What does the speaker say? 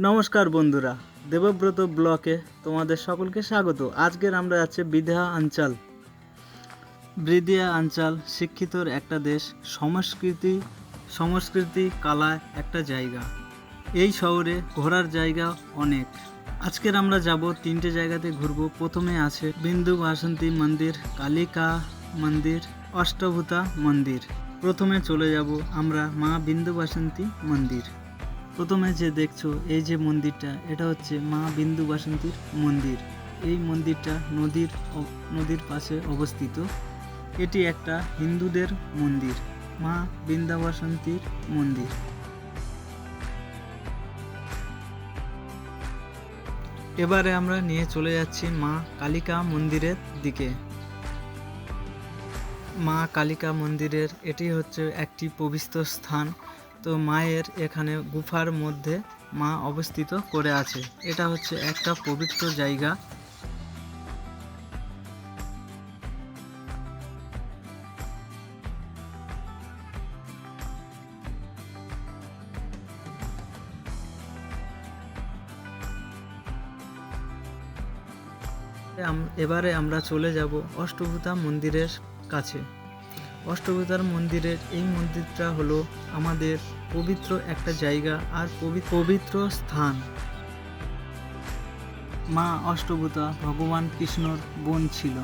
নমস্কার বন্ধুরা, দেবব্রত ব্লকে তোমাদের সকলকে স্বাগত। আজকের আমরা যাচ্ছি বিদিয়া অঞ্চল শিক্ষিতর একটা দেশ, সংস্কৃতি কালায় একটা জায়গা। এই শহরে ঘোরার জায়গা অনেক। আজকের আমরা যাব 3টে জায়গাতে ঘুরবো। প্রথমে আছে বিন্দু বাসন্তী মন্দির, কালিকা মন্দির, অষ্টভূতা মন্দির। প্রথমে চলে যাব আমরা মা বিন্দু বাসন্তী মন্দির। প্রথমে যে দেখছো এই যে মন্দিরটা, এটা হচ্ছে মা বিন্দু বাসন্তীর মন্দির। এই মন্দিরটা নদীর পাশে অবস্থিত। এটি একটা হিন্দুদের মন্দির, মা বিন্দু বাসন্তীর মন্দির। এবারে আমরা নিয়ে চলে যাচ্ছি মা কালিকা মন্দিরের দিকে। মা কালিকা মন্দিরের এটি হচ্ছে একটি পবিত্র স্থান। তো মায়ের এখানে গুফার মধ্যে মা অবস্থিত করে আছে। এটা হচ্ছে একটা পবিত্র জায়গা। এবারে আমরা চলে যাব অষ্টভূতা মন্দিরের কাছে। অষ্টভূতার মন্দিরের এই মন্দিরটা হলো আমাদের পবিত্র একটা জায়গা আর পবিত্র স্থান। মা অষ্টভূতা ভগবান কৃষ্ণর বোন ছিল।